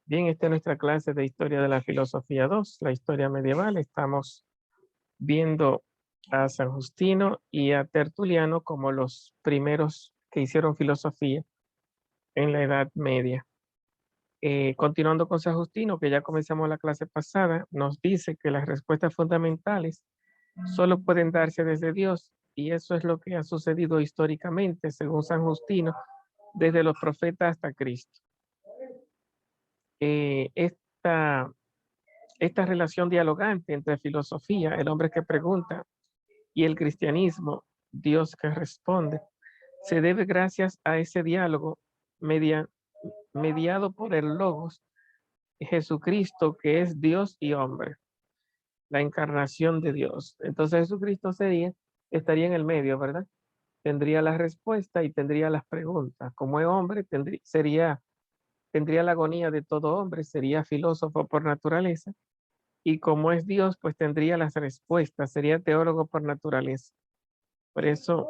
Bien, esta es nuestra clase de Historia de la Filosofía 2, la historia medieval. Estamos viendo a San Justino y a Tertuliano como los primeros que hicieron filosofía en la Edad Media. Continuando con San Justino, que ya comenzamos la clase pasada, nos dice que las respuestas fundamentales solo pueden darse desde Dios, y eso es lo que ha sucedido históricamente, según San Justino, desde los profetas hasta Cristo. Esta relación dialogante entre filosofía, el hombre que pregunta, y el cristianismo, Dios que responde, se debe gracias a ese diálogo mediado por el Logos, Jesucristo, que es Dios y hombre, la encarnación de Dios. Entonces Jesucristo estaría en el medio, ¿verdad? Tendría la respuesta y tendría las preguntas. Como es hombre, tendría la agonía de todo hombre, sería filósofo por naturaleza, y como es Dios, pues tendría las respuestas, sería teólogo por naturaleza. Por eso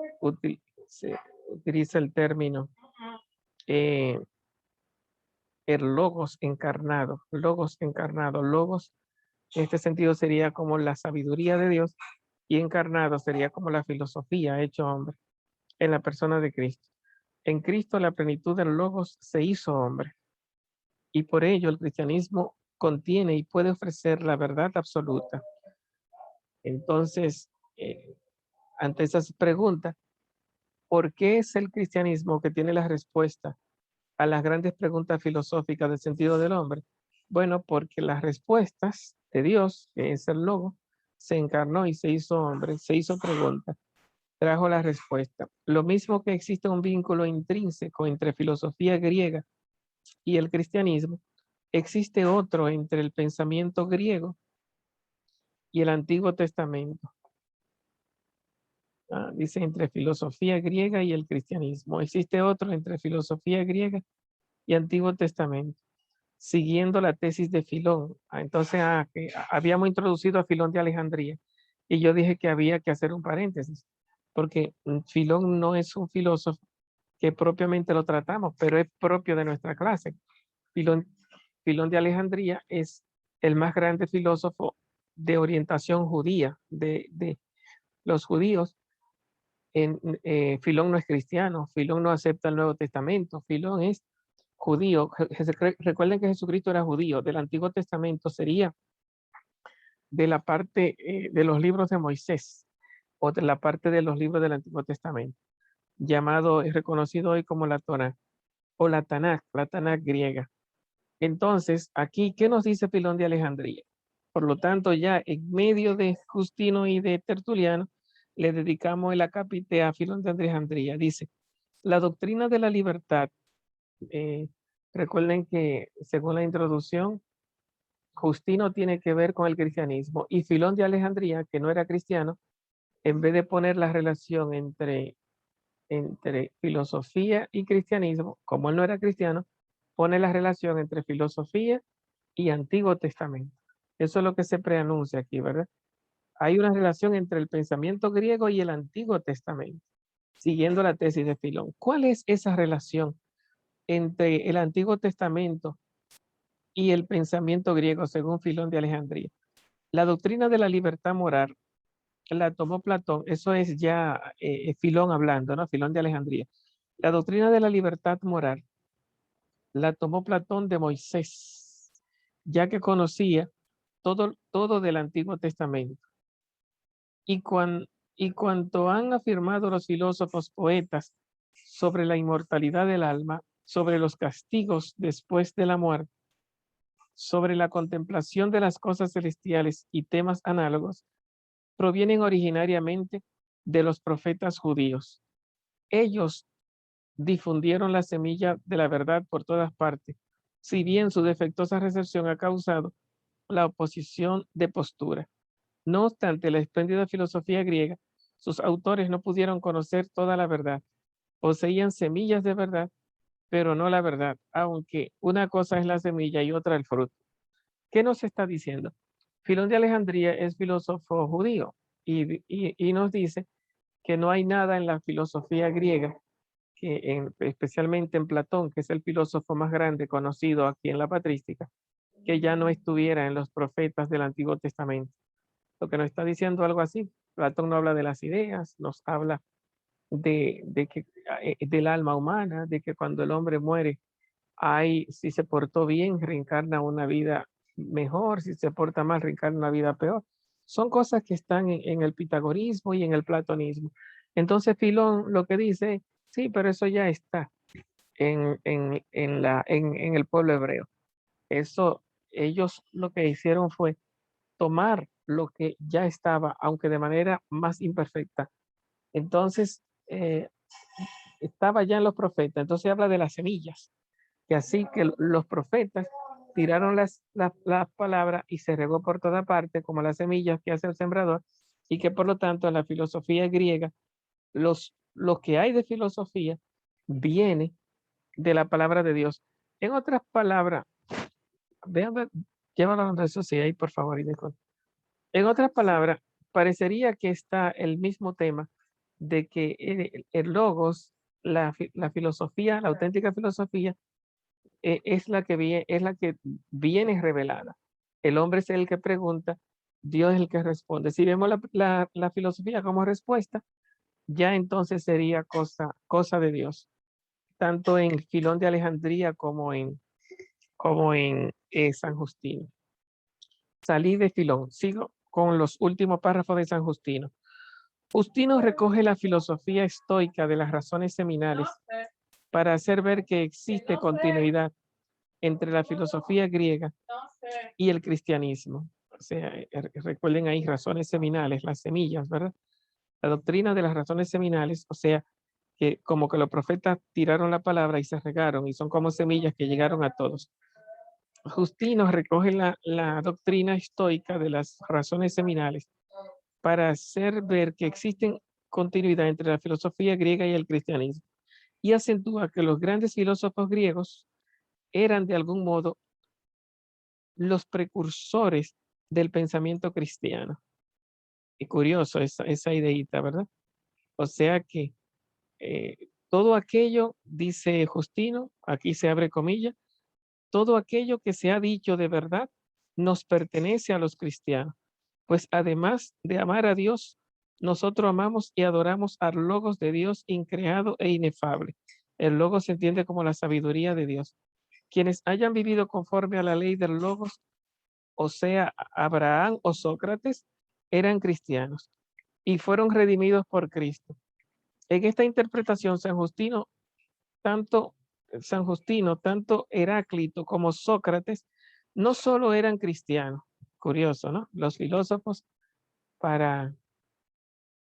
se utiliza el término eh, el logos encarnado, logos encarnado. Logos en este sentido sería como la sabiduría de Dios, y encarnado sería como la filosofía hecho hombre en la persona de Cristo. En Cristo la plenitud del logos se hizo hombre, y por ello el cristianismo contiene y puede ofrecer la verdad absoluta. Entonces, ante esas preguntas, ¿por qué es el cristianismo que tiene la respuesta a las grandes preguntas filosóficas del sentido del hombre? Bueno, porque las respuestas de Dios, que es el Logo, se encarnó y se hizo hombre, se hizo pregunta, trajo la respuesta. Lo mismo que existe un vínculo intrínseco entre filosofía griega y el cristianismo, existe otro entre el pensamiento griego y el Antiguo Testamento. Dice entre filosofía griega y el cristianismo. Existe otro entre filosofía griega y Antiguo Testamento, siguiendo la tesis de Filón. Entonces, que habíamos introducido a Filón de Alejandría, y yo dije que había que hacer un paréntesis, porque Filón no es un filósofo que propiamente lo tratamos, pero es propio de nuestra clase. Filón, Filón de Alejandría es el más grande filósofo de orientación judía, de los judíos. Filón no es cristiano, Filón no acepta el Nuevo Testamento, Filón es judío. Recuerden que Jesucristo era judío. Del Antiguo Testamento sería de la parte de los libros de Moisés, o de la parte de los libros del Antiguo Testamento, llamado y reconocido hoy como la Torá o la Tanakh griega. Entonces, aquí, ¿qué nos dice Filón de Alejandría? Por lo tanto, ya en medio de Justino y de Tertuliano, le dedicamos el acápite a Filón de Alejandría. Dice, la doctrina de la libertad, eh, recuerden que según la introducción, Justino tiene que ver con el cristianismo, y Filón de Alejandría, que no era cristiano, en vez de poner la relación entre filosofía y cristianismo, como él no era cristiano, pone la relación entre filosofía y Antiguo Testamento. Eso es lo que se preanuncia aquí, ¿verdad? Hay una relación entre el pensamiento griego y el Antiguo Testamento, siguiendo la tesis de Filón. ¿Cuál es esa relación entre el Antiguo Testamento y el pensamiento griego según Filón de Alejandría? La doctrina de la libertad moral la tomó Platón, eso es ya Filón hablando, ¿no? Filón de Alejandría. La doctrina de la libertad moral la tomó Platón de Moisés, ya que conocía todo del Antiguo Testamento. Y, y cuanto han afirmado los filósofos poetas sobre la inmortalidad del alma, sobre los castigos después de la muerte, sobre la contemplación de las cosas celestiales y temas análogos, provienen originariamente de los profetas judíos. Ellos difundieron la semilla de la verdad por todas partes, si bien su defectuosa recepción ha causado la oposición de postura. No obstante la espléndida filosofía griega, sus autores no pudieron conocer toda la verdad. Poseían semillas de verdad, pero no la verdad, aunque una cosa es la semilla y otra el fruto. ¿Qué nos está diciendo? Filón de Alejandría es filósofo judío, y nos dice que no hay nada en la filosofía griega especialmente en Platón, que es el filósofo más grande conocido aquí en la patrística, que ya no estuviera en los profetas del Antiguo Testamento. Lo que nos está diciendo algo así. Platón no habla de las ideas, nos habla del alma humana, de que cuando el hombre muere, si se portó bien, reencarna una vida mejor, si se porta mal, reencarna una vida peor. Son cosas que están en el pitagorismo y en el platonismo. Entonces Filón lo que dice, sí, pero eso ya está en el pueblo hebreo. Eso, ellos lo que hicieron fue tomar lo que ya estaba, aunque de manera más imperfecta. Entonces, estaba ya en los profetas. Entonces habla de las semillas, que así que los profetas tiraron las palabras y se regó por toda parte, como las semillas que hace el sembrador, y que por lo tanto en la filosofía griega, lo que hay de filosofía viene de la palabra de Dios. En otras palabras, vean, llévalo donde eso sí, ahí por favor. En otras palabras, parecería que está el mismo tema de que el logos, la filosofía, la auténtica filosofía, es la que viene revelada. El hombre es el que pregunta, Dios es el que responde. Si vemos la filosofía como respuesta, ya entonces sería cosa de Dios, tanto en Filón de Alejandría como en San Justino. Salí de Filón, sigo con los últimos párrafos de San Justino. Justino recoge la filosofía estoica de las razones seminales para hacer ver que existe continuidad entre la filosofía griega y el cristianismo. O sea, recuerden ahí razones seminales, las semillas, ¿verdad? La doctrina de las razones seminales, o sea, que como que los profetas tiraron la palabra y se regaron y son como semillas que llegaron a todos. Justino recoge la doctrina estoica de las razones seminales para hacer ver que existen continuidad entre la filosofía griega y el cristianismo y acentúa que los grandes filósofos griegos eran de algún modo los precursores del pensamiento cristiano. Y curioso esa ideita, ¿verdad? O sea que todo aquello, dice Justino, aquí se abre comillas, todo aquello que se ha dicho de verdad nos pertenece a los cristianos, pues además de amar a Dios, nosotros amamos y adoramos al Logos de Dios increado e inefable. El Logos se entiende como la sabiduría de Dios. Quienes hayan vivido conforme a la ley del Logos, o sea, Abraham o Sócrates, eran cristianos y fueron redimidos por Cristo. En esta interpretación, San Justino, tanto Heráclito como Sócrates, no solo eran cristianos, curioso, ¿no? Los filósofos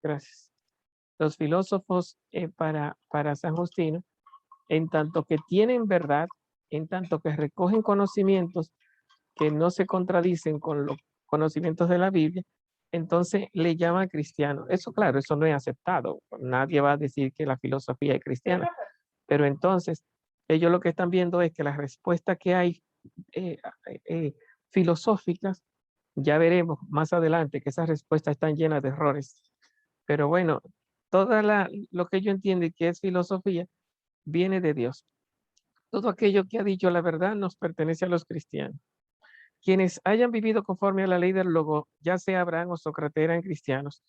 gracias, los filósofos para San Justino, en tanto que tienen verdad, en tanto que recogen conocimientos que no se contradicen con los conocimientos de la Biblia, entonces le llaman cristiano. Eso, claro, eso no es aceptado. Nadie va a decir que la filosofía es cristiana. Pero entonces, ellos lo que están viendo es que las respuestas que hay eh, filosóficas, ya veremos más adelante que esas respuestas están llenas de errores. Pero bueno, lo que yo entiendo que es filosofía viene de Dios. Todo aquello que ha dicho la verdad nos pertenece a los cristianos. Quienes hayan vivido conforme a la ley del logo, ya sea Abraham o Sócrates, eran cristianos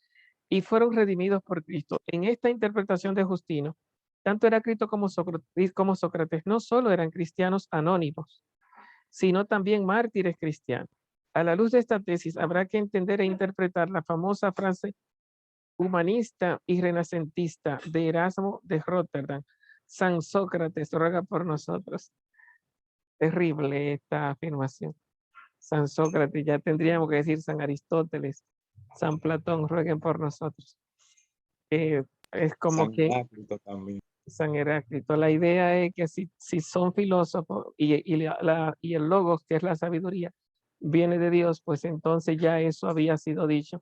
y fueron redimidos por Cristo. En esta interpretación de Justino, tanto Heráclito como Sócrates no solo eran cristianos anónimos, sino también mártires cristianos. A la luz de esta tesis, habrá que entender e interpretar la famosa frase humanista y renacentista de Erasmo de Rotterdam: San Sócrates ruega por nosotros. Terrible esta afirmación. San Sócrates, ya tendríamos que decir San Aristóteles, San Platón, rueguen por nosotros. Es como San que Heráclito también. San Heráclito, la idea es que si son filósofos y el logos, que es la sabiduría, viene de Dios, pues entonces ya eso había sido dicho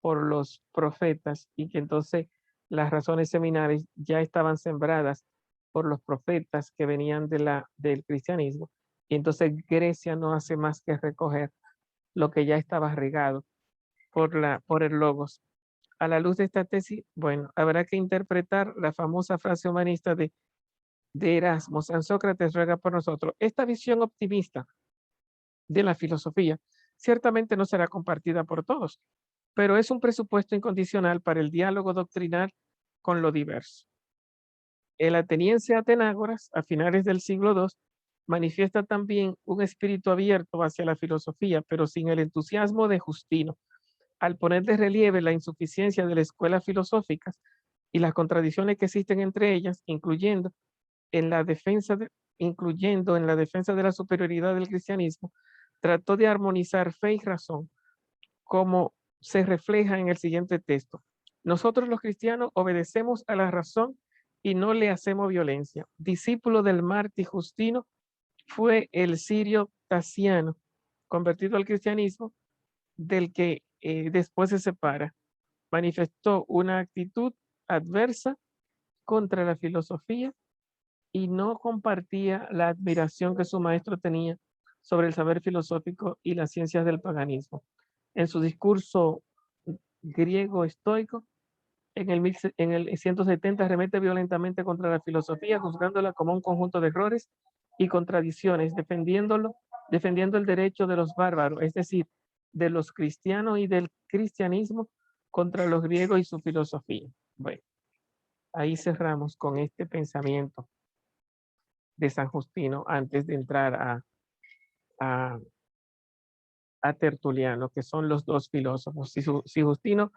por los profetas y que entonces las razones seminales ya estaban sembradas por los profetas que venían del cristianismo. Y entonces Grecia no hace más que recoger lo que ya estaba regado por el logos. A la luz de esta tesis, bueno, habrá que interpretar la famosa frase humanista de Erasmo: San Sócrates ruega por nosotros. Esta visión optimista de la filosofía ciertamente no será compartida por todos, pero es un presupuesto incondicional para el diálogo doctrinal con lo diverso. El ateniense Atenágoras, a finales del siglo II, manifiesta también un espíritu abierto hacia la filosofía, pero sin el entusiasmo de Justino, al poner de relieve la insuficiencia de las escuelas filosóficas y las contradicciones que existen entre ellas, incluyendo en la defensa de la superioridad del cristianismo, trató de armonizar fe y razón, como se refleja en el siguiente texto. Nosotros los cristianos obedecemos a la razón y no le hacemos violencia. Discípulo del mártir Justino fue el sirio Tasiano, convertido al cristianismo, del que después se separa. Manifestó una actitud adversa contra la filosofía y no compartía la admiración que su maestro tenía sobre el saber filosófico y las ciencias del paganismo. En su discurso griego estoico, en el 170 remete violentamente contra la filosofía, juzgándola como un conjunto de errores y contradicciones, defendiendo el derecho de los bárbaros, es decir, de los cristianos y del cristianismo contra los griegos y su filosofía. Bueno, ahí cerramos con este pensamiento de San Justino antes de entrar a, a Tertuliano, que son los dos filósofos. Si Justino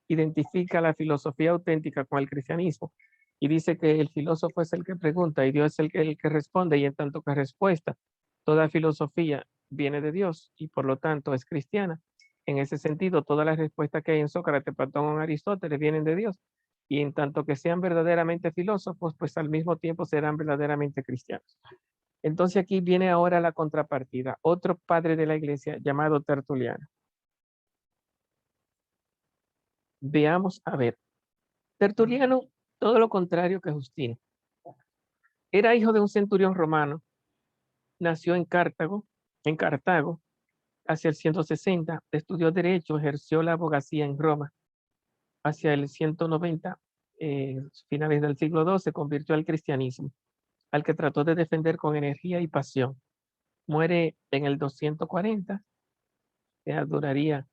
identifica la filosofía auténtica con el cristianismo y dice que el filósofo es el que pregunta y Dios es el que responde, y en tanto que respuesta, toda filosofía viene de Dios y por lo tanto es cristiana. En ese sentido, todas las respuestas que hay en Sócrates, Platón o Aristóteles vienen de Dios. Y en tanto que sean verdaderamente filósofos, pues al mismo tiempo serán verdaderamente cristianos. Entonces aquí viene ahora la contrapartida, otro padre de la iglesia llamado Tertuliano. Veamos, a ver, Tertuliano, todo lo contrario que Justino. Era hijo de un centurión romano, nació en Cartago, hacia el 160, estudió Derecho, ejerció la abogacía en Roma. Hacia el 190, finales del siglo II, se convirtió al cristianismo, al que trató de defender con energía y pasión. Muere en el 240, ya duraría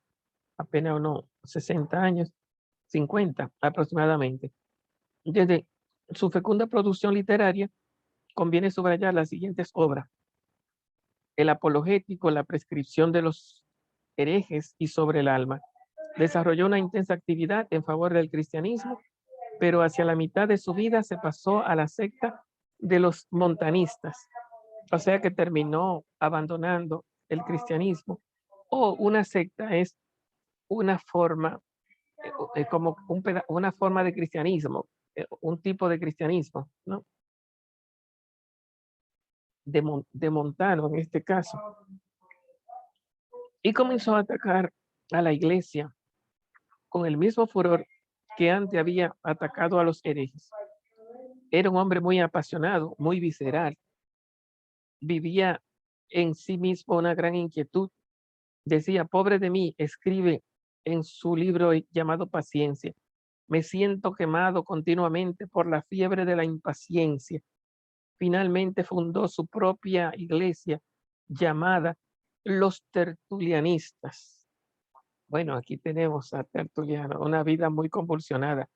apenas unos 60 años, 50 aproximadamente. Desde su fecunda producción literaria, conviene subrayar las siguientes obras: El apologético, la prescripción de los herejes y sobre el alma. Desarrolló una intensa actividad en favor del cristianismo, pero hacia la mitad de su vida se pasó a la secta de los montanistas, o sea que terminó abandonando el cristianismo. O una secta es una forma, como una forma de cristianismo, un tipo de cristianismo, ¿no? De Montano en este caso. Y comenzó a atacar a la iglesia con el mismo furor que antes había atacado a los herejes. Era un hombre muy apasionado, muy visceral. Vivía en sí mismo una gran inquietud. Decía: pobre de mí, escribe en su libro llamado Paciencia, me siento quemado continuamente por la fiebre de la impaciencia. Finalmente fundó su propia iglesia llamada los Tertulianistas. Bueno, aquí tenemos a Tertuliano, una vida muy convulsionada,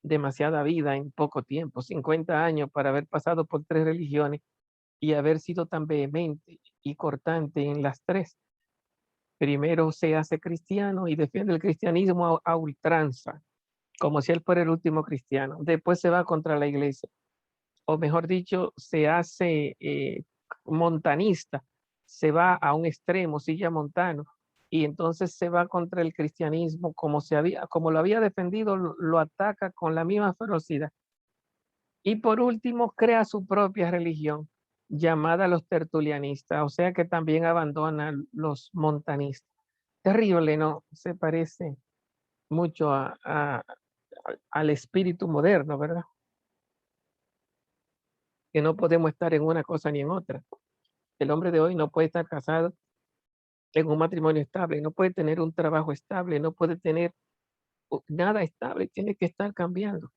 demasiada vida en poco tiempo, 50 años para haber pasado por 3 religiones y haber sido tan vehemente y cortante en las 3. Primero se hace cristiano y defiende el cristianismo a ultranza, como si él fuera el último cristiano. Después se va contra la iglesia, o mejor dicho, se hace montanista, se va a un extremo, sigue a Montano, y entonces se va contra el cristianismo, como lo había defendido, lo ataca con la misma ferocidad. Y por último, crea su propia religión, llamada los tertulianistas, o sea que también abandona los montanistas. Terrible, ¿no? Se parece mucho al espíritu moderno, ¿verdad? Que no podemos estar en una cosa ni en otra. El hombre de hoy no puede estar casado en un matrimonio estable, no puede tener un trabajo estable, no puede tener nada estable, tiene que estar cambiando.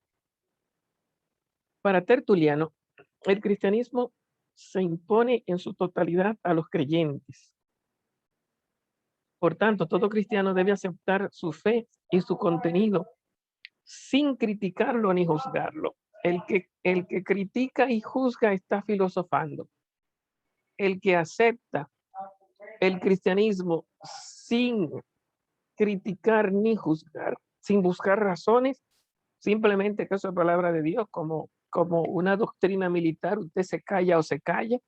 Para Tertuliano, el cristianismo se impone en su totalidad a los creyentes. Por tanto, todo cristiano debe aceptar su fe y su contenido sin criticarlo ni juzgarlo. El que critica y juzga está filosofando. El que acepta el cristianismo sin criticar ni juzgar, sin buscar razones, simplemente que eso es palabra de Dios, como una doctrina militar, usted se calla o se calla.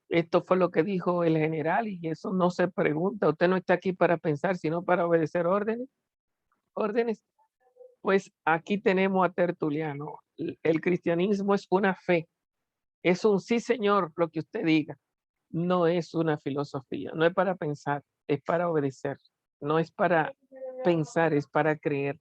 Esto fue lo que dijo el general y eso no se pregunta. Usted no está aquí para pensar, sino para obedecer órdenes. Pues aquí tenemos a Tertuliano. El cristianismo es una fe. Es un sí, señor, lo que usted diga. No es una filosofía. No es para pensar, es para obedecer. No es para pensar, es para creer.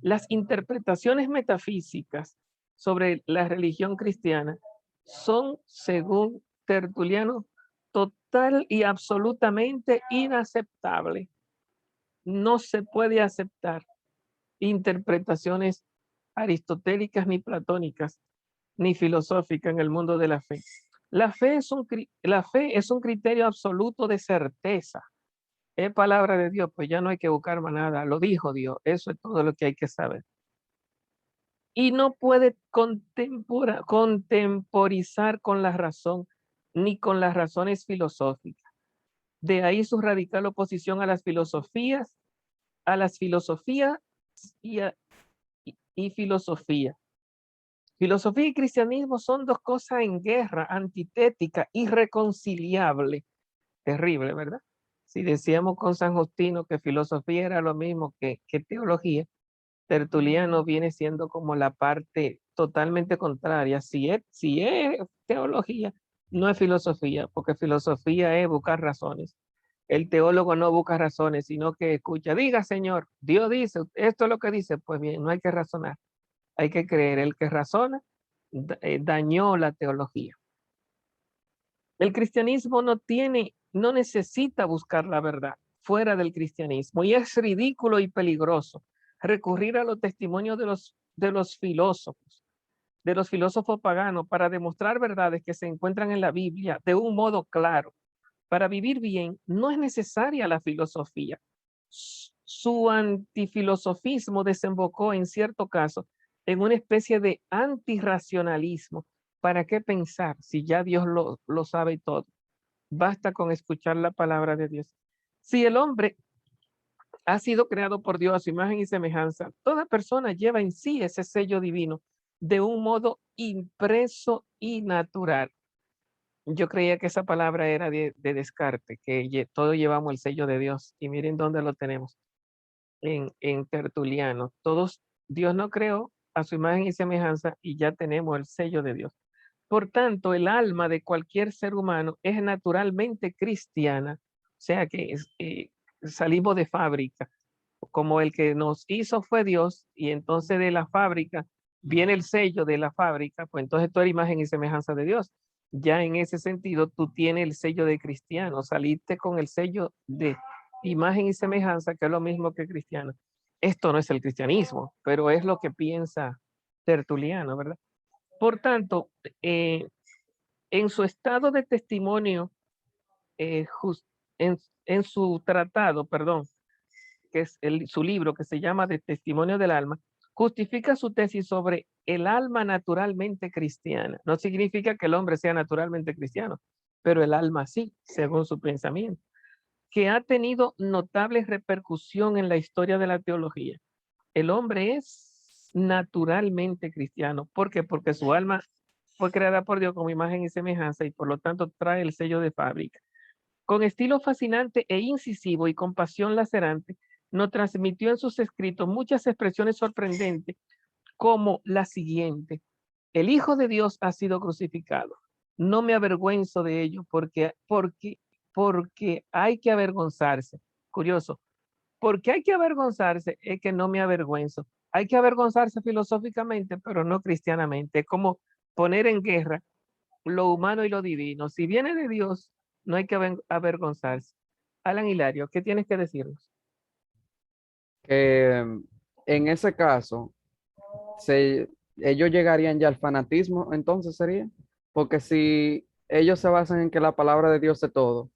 Las interpretaciones metafísicas sobre la religión cristiana son, según Tertuliano, total y absolutamente inaceptable. No se puede aceptar interpretaciones aristotélicas ni platónicas ni filosóficas en el mundo de la fe. La fe es un criterio absoluto de certeza. Es palabra de Dios, pues ya no hay que buscar más nada. Lo dijo Dios. Eso es todo lo que hay que saber. Y no puede contemporizar con la razón ni con las razones filosóficas. De ahí su radical oposición a las filosofías y, y filosofía. Filosofía y cristianismo son dos cosas en guerra, antitética, irreconciliable. Terrible, ¿verdad? Si decíamos con San Justino que filosofía era lo mismo que teología, Tertuliano viene siendo como la parte totalmente contraria. Si es teología, no es filosofía, porque filosofía es buscar razones. El teólogo no busca razones, sino que escucha, diga Señor, Dios dice, esto es lo que dice, pues bien, no hay que razonar, hay que creer. El que razona dañó la teología. El cristianismo no necesita buscar la verdad fuera del cristianismo y es ridículo y peligroso recurrir a los testimonios de los filósofos paganos para demostrar verdades que se encuentran en la Biblia de un modo claro. Para vivir bien no es necesaria la filosofía. Su antifilosofismo desembocó en cierto caso en una especie de antirracionalismo. ¿Para qué pensar si ya Dios lo sabe todo? Basta con escuchar la palabra de Dios. Si el hombre ha sido creado por Dios a su imagen y semejanza, toda persona lleva en sí ese sello divino de un modo impreso y natural. Yo creía que esa palabra era de Descartes, que todos llevamos el sello de Dios. Y miren dónde lo tenemos, en Tertuliano. Todos, Dios no creó a su imagen y semejanza y ya tenemos el sello de Dios. Por tanto, el alma de cualquier ser humano es naturalmente cristiana. O sea que salimos de fábrica. Como el que nos hizo fue Dios y entonces de la fábrica viene el sello de la fábrica, pues entonces tú eres imagen y semejanza de Dios. Ya en ese sentido tú tienes el sello de cristiano, saliste con el sello de imagen y semejanza, que es lo mismo que cristiano. Esto no es el cristianismo, pero es lo que piensa Tertuliano, ¿verdad? Por tanto, en su estado de testimonio, eh, en su tratado, perdón, que es su libro que se llama De Testimonio del Alma, justifica su tesis sobre el alma naturalmente cristiana. No significa que el hombre sea naturalmente cristiano, pero el alma sí, según su pensamiento, que ha tenido notable repercusión en la historia de la teología. El hombre es naturalmente cristiano. ¿Por qué? Porque su alma fue creada por Dios como imagen y semejanza y por lo tanto trae el sello de fábrica. Con estilo fascinante e incisivo y con pasión lacerante, nos transmitió en sus escritos muchas expresiones sorprendentes como la siguiente: el Hijo de Dios ha sido crucificado. No me avergüenzo de ello porque hay que avergonzarse. Curioso, porque hay que avergonzarse es que no me avergüenzo. Hay que avergonzarse filosóficamente, pero no cristianamente. Es como poner en guerra lo humano y lo divino. Si viene de Dios, no hay que avergonzarse. Alan Hilario, ¿qué tienes que decirnos? que en ese caso, ellos llegarían ya al fanatismo, entonces sería, porque si ellos se basan en que la palabra de Dios es todo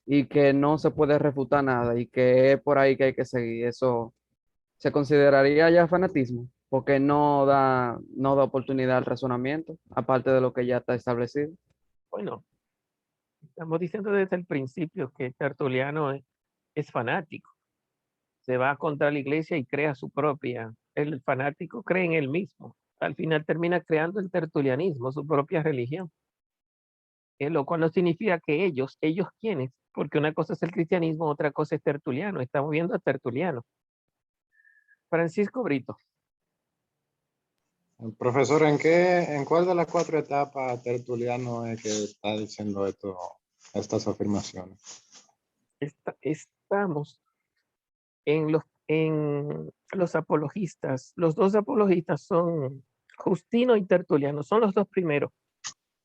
y que no se puede refutar nada y que es por ahí que hay que seguir, eso se consideraría ya fanatismo, porque no da oportunidad al razonamiento, aparte de lo que ya está establecido. Bueno, estamos diciendo desde el principio que Tertuliano es fanático. Se va contra la iglesia y crea su propia. El fanático cree en él mismo. Al final termina creando el tertulianismo, su propia religión. Lo cual no significa que ellos quiénes, porque una cosa es el cristianismo, otra cosa es Tertuliano. Estamos viendo a Tertuliano. Francisco Brito. Profesor, en cuál de las 4 etapas Tertuliano es que está diciendo estas afirmaciones? Estamos en los apologistas. Los dos apologistas son Justino y Tertuliano, son los dos primeros.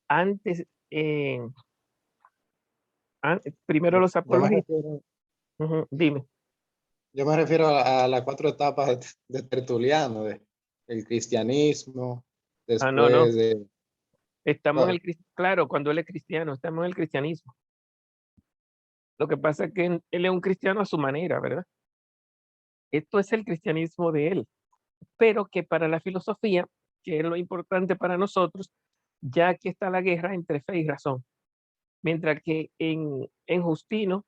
Antes, primero los Yo me apologistas. refiero, Dime. yo me refiero a las 4 etapas de Tertuliano, el cristianismo, No. después de... Estamos en ah, claro, cuando él es cristiano, estamos en el cristianismo. Lo que pasa es que él es un cristiano a su manera, ¿verdad? Esto es el cristianismo de él, pero que para la filosofía, que es lo importante para nosotros, ya que está la guerra entre fe y razón. Mientras que en Justino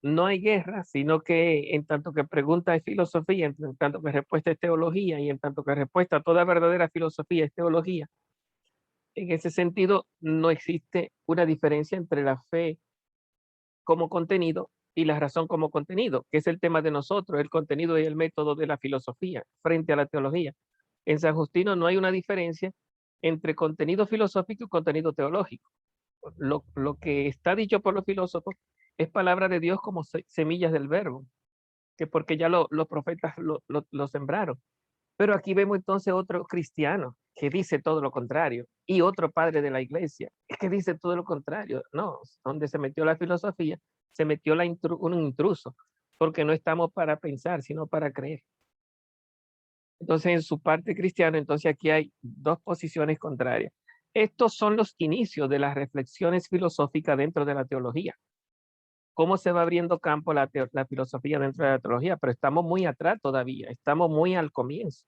no hay guerra, sino que en tanto que pregunta es filosofía, en tanto que respuesta es teología, y en tanto que respuesta a toda verdadera filosofía es teología. En ese sentido, no existe una diferencia entre la fe como contenido y la razón como contenido, que es el tema de nosotros, el contenido y el método de la filosofía frente a la teología. En San Justino no hay una diferencia entre contenido filosófico y contenido teológico. Lo que está dicho por los filósofos es palabra de Dios como semillas del verbo, que porque ya los profetas lo sembraron. Pero aquí vemos entonces otro cristiano que dice todo lo contrario y otro padre de la iglesia que dice todo lo contrario. No, donde se metió la filosofía, se metió un intruso, porque no estamos para pensar, sino para creer. Entonces, en su parte cristiana, entonces aquí hay dos posiciones contrarias. Estos son los inicios de las reflexiones filosóficas dentro de la teología. Cómo se va abriendo campo la filosofía dentro de la teología, pero estamos muy atrás todavía, estamos muy al comienzo.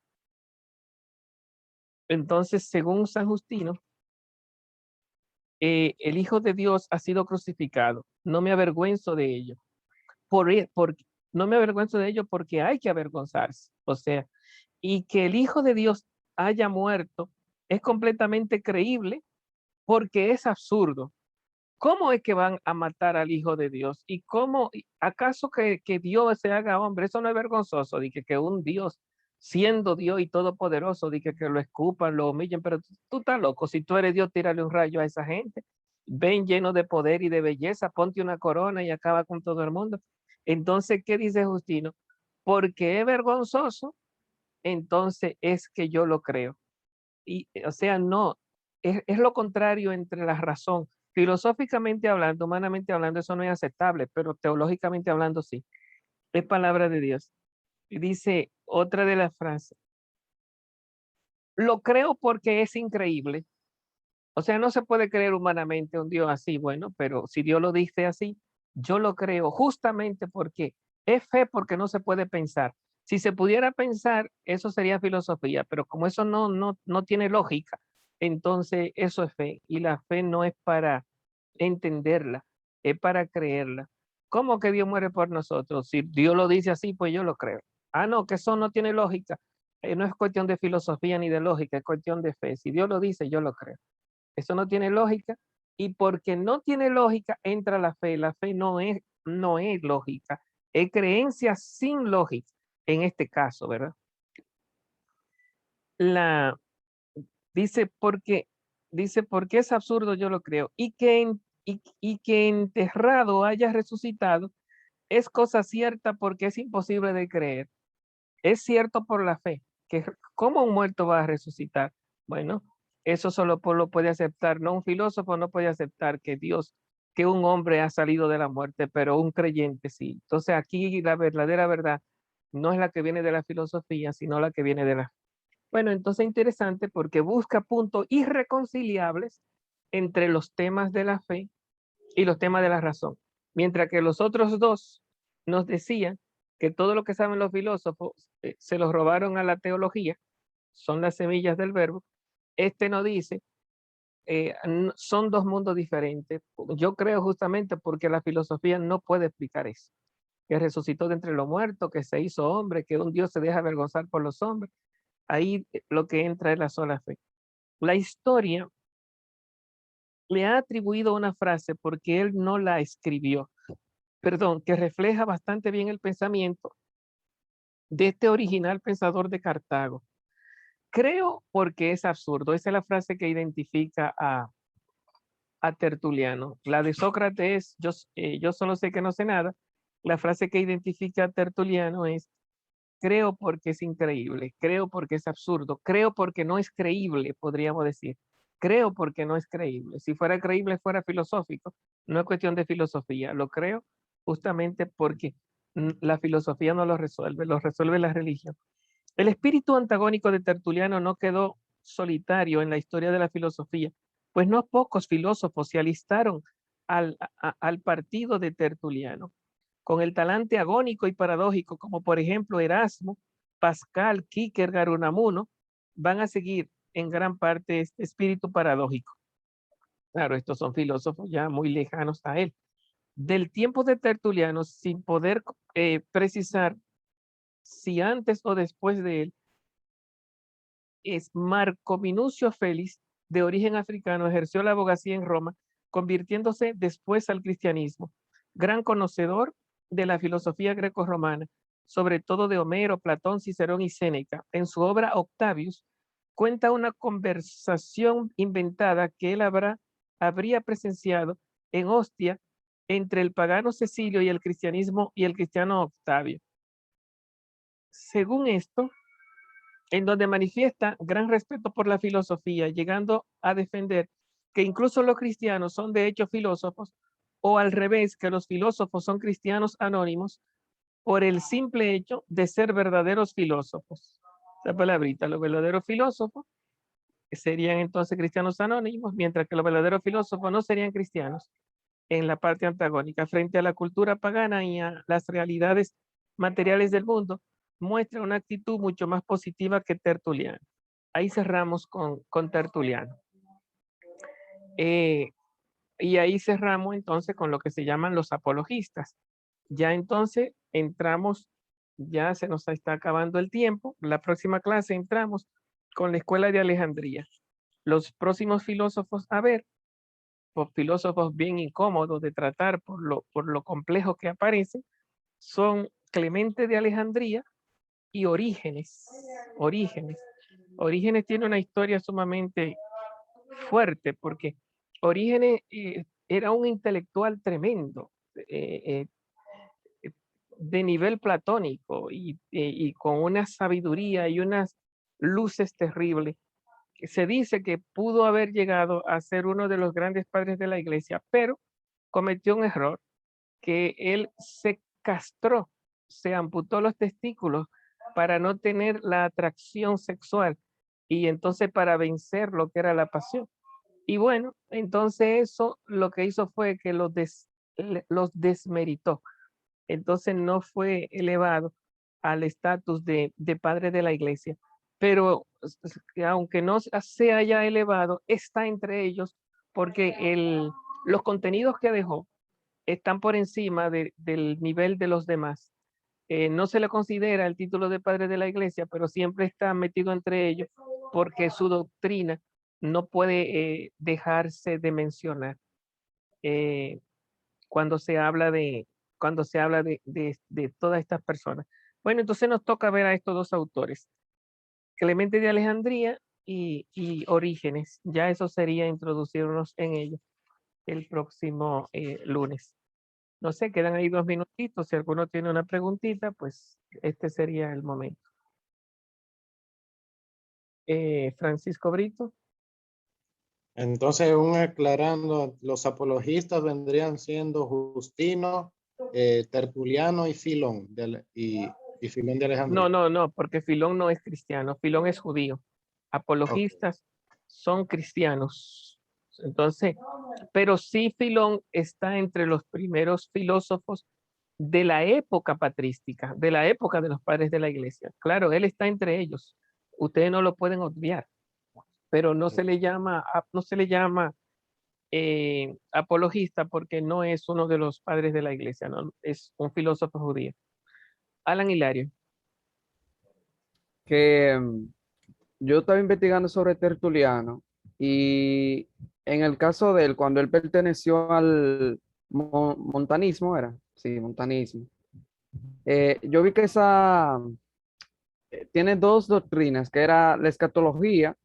Entonces, según San Justino, el Hijo de Dios ha sido crucificado. No me avergüenzo de ello. No me avergüenzo de ello porque hay que avergonzarse. O sea, y que el Hijo de Dios haya muerto es completamente creíble porque es absurdo. ¿Cómo es que van a matar al Hijo de Dios? ¿Y cómo, acaso que Dios se haga hombre? Eso no es vergonzoso, de que un Dios, siendo Dios y todopoderoso, de que lo escupan, lo humillen, pero tú estás loco, si tú eres Dios, tírale un rayo a esa gente. Ven lleno de poder y de belleza, ponte una corona y acaba con todo el mundo. Entonces, ¿qué dice Justino? Porque es vergonzoso, entonces es que yo lo creo. Y, o sea, no, es lo contrario entre la razón. Filosóficamente hablando, humanamente hablando, eso no es aceptable, pero teológicamente hablando sí. Es palabra de Dios. Y dice otra de las frases, lo creo porque es increíble. O sea, no se puede creer humanamente un Dios así, bueno, pero si Dios lo dice así, yo lo creo justamente porque es fe, porque no se puede pensar. Si se pudiera pensar, eso sería filosofía, pero como eso no tiene lógica, entonces eso es fe. Y la fe no es para entenderla, es para creerla. ¿Cómo que Dios muere por nosotros? Si Dios lo dice así, pues yo lo creo. Ah, no, que eso no tiene lógica. No es cuestión de filosofía ni de lógica, es cuestión de fe. Si Dios lo dice, yo lo creo. Eso no tiene lógica. Y porque no tiene lógica, entra la fe. La fe no es lógica. Es creencia sin lógica, en este caso, ¿verdad? La, dice, porque es absurdo, yo lo creo. Y que enterrado haya resucitado es cosa cierta porque es imposible de creer. Es cierto por la fe, que cómo un muerto va a resucitar. Bueno, eso solo lo puede aceptar, no un filósofo no puede aceptar que Dios, que un hombre ha salido de la muerte, pero un creyente sí. Entonces aquí la verdadera verdad no es la que viene de la filosofía, sino la que viene de la fe. Bueno, entonces interesante porque busca puntos irreconciliables entre los temas de la fe y los temas de la razón. Mientras que los otros dos nos decían que todo lo que saben los filósofos se los robaron a la teología, son las semillas del verbo. Este nos dice, son dos mundos diferentes. Yo creo justamente porque la filosofía no puede explicar eso. Que resucitó de entre los muertos, que se hizo hombre, que un Dios se deja avergonzar por los hombres. Ahí lo que entra es la sola fe. La historia le ha atribuido una frase porque él no la escribió, perdón, que refleja bastante bien el pensamiento de este original pensador de Cartago. Creo porque es absurdo. Esa es la frase que identifica a Tertuliano. La de Sócrates es, yo solo sé que no sé nada. La frase que identifica a Tertuliano es, creo porque es increíble, creo porque es absurdo, creo porque no es creíble, podríamos decir. Creo porque no es creíble. Si fuera creíble, fuera filosófico. No es cuestión de filosofía. Lo creo justamente porque la filosofía no lo resuelve la religión. El espíritu antagónico de Tertuliano no quedó solitario en la historia de la filosofía, pues no pocos filósofos se alistaron al partido de Tertuliano, con el talante agónico y paradójico, como por ejemplo Erasmo, Pascal, Kierkegaard, Unamuno, van a seguir en gran parte este espíritu paradójico. Claro, estos son filósofos ya muy lejanos a él. Del tiempo de Tertuliano, sin poder precisar si antes o después de él, es Marco Minucio Félix, de origen africano, ejerció la abogacía en Roma, convirtiéndose después al cristianismo. Gran conocedor de la filosofía greco-romana, sobre todo de Homero, Platón, Cicerón y Séneca. En su obra Octavius, cuenta una conversación inventada que él habría presenciado en Ostia entre el pagano Cecilio y el cristiano Octavio. Según esto, en donde manifiesta gran respeto por la filosofía, llegando a defender que incluso los cristianos son de hecho filósofos, o al revés, que los filósofos son cristianos anónimos por el simple hecho de ser verdaderos filósofos. Esa palabrita, los verdaderos filósofos serían entonces cristianos anónimos, mientras que los verdaderos filósofos no serían cristianos en la parte antagónica. Frente a la cultura pagana y a las realidades materiales del mundo, muestra una actitud mucho más positiva que Tertuliano. Ahí cerramos con Tertuliano. Y ahí cerramos entonces con lo que se llaman los apologistas. Ya entonces entramos, ya se nos está acabando el tiempo. La próxima clase entramos con la escuela de Alejandría. Los próximos filósofos a ver, pues, filósofos bien incómodos de tratar por lo complejo que aparecen, son Clemente de Alejandría y Orígenes. Orígenes tiene una historia sumamente fuerte porque Orígenes era un intelectual tremendo, de nivel platónico y con una sabiduría y unas luces terribles. Se dice que pudo haber llegado a ser uno de los grandes padres de la iglesia, pero cometió un error, que él se castró, se amputó los testículos para no tener la atracción sexual y entonces para vencer lo que era la pasión. Y bueno, entonces eso lo que hizo fue que los desmeritó. Entonces no fue elevado al estatus de padre de la iglesia. Pero aunque no se haya elevado, está entre ellos porque los contenidos que dejó están por encima del nivel de los demás. No se le considera el título de padre de la iglesia, pero siempre está metido entre ellos porque su doctrina no puede dejarse de mencionar cuando se habla de todas estas personas. Bueno, entonces nos toca ver a estos dos autores, Clemente de Alejandría y Orígenes. Ya eso sería introducirnos en ellos el próximo lunes. No sé, quedan ahí 2 minutitos. Si alguno tiene una preguntita, pues este sería el momento. Francisco Brito. Entonces, aclarando, los apologistas vendrían siendo Justino, Tertuliano y Filón, y y Filón de Alejandría. No, porque Filón no es cristiano, Filón es judío. Apologistas son cristianos. Entonces, pero sí Filón está entre los primeros filósofos de la época patrística, de la época de los padres de la iglesia. Claro, él está entre ellos. Ustedes no lo pueden obviar, pero no se le llama, apologista porque no es uno de los padres de la iglesia, no, es un filósofo judío. Alan Hilario. Que yo estaba investigando sobre Tertuliano y en el caso de él, cuando él perteneció al montanismo, era, sí, montanismo, yo vi que esa tiene dos doctrinas, que era la escatología,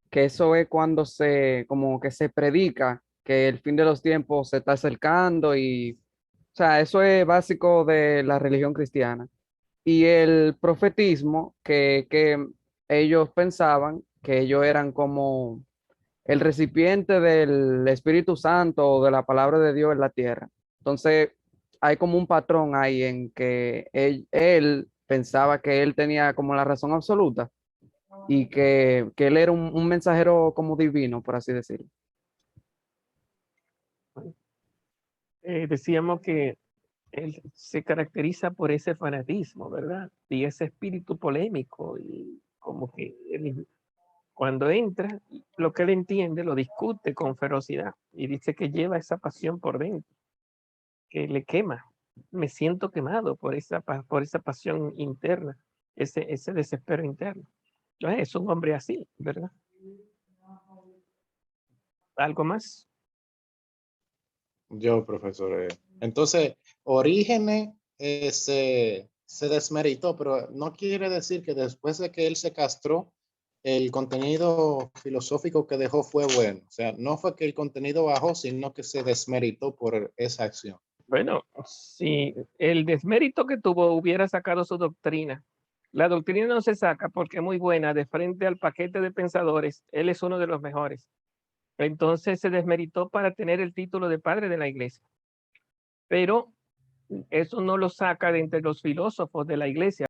que eso es cuando se, como que se predica que el fin de los tiempos se está acercando y, o sea, eso es básico de la religión cristiana. Y el profetismo, que ellos pensaban que ellos eran como el recipiente del Espíritu Santo o de la palabra de Dios en la tierra. Entonces, hay como un patrón ahí en que él pensaba que él tenía como la razón absoluta y que él era un mensajero como divino, por así decirlo. Decíamos que él se caracteriza por ese fanatismo, ¿verdad? Y ese espíritu polémico y como que cuando entra, lo que él entiende lo discute con ferocidad y dice que lleva esa pasión por dentro, que le quema. Me siento quemado por esa pasión interna, ese desespero interno. Entonces, es un hombre así, ¿verdad? ¿Algo más? Yo, profesor. Entonces, Orígenes se desmeritó, pero no quiere decir que después de que él se castró, el contenido filosófico que dejó fue bueno. O sea, no fue que el contenido bajó, sino que se desmeritó por esa acción. Bueno, si el desmérito que tuvo hubiera sacado su doctrina, la doctrina no se saca porque es muy buena de frente al paquete de pensadores, él es uno de los mejores. Entonces se desmeritó para tener el título de padre de la iglesia. Pero eso no lo saca de entre los filósofos de la iglesia.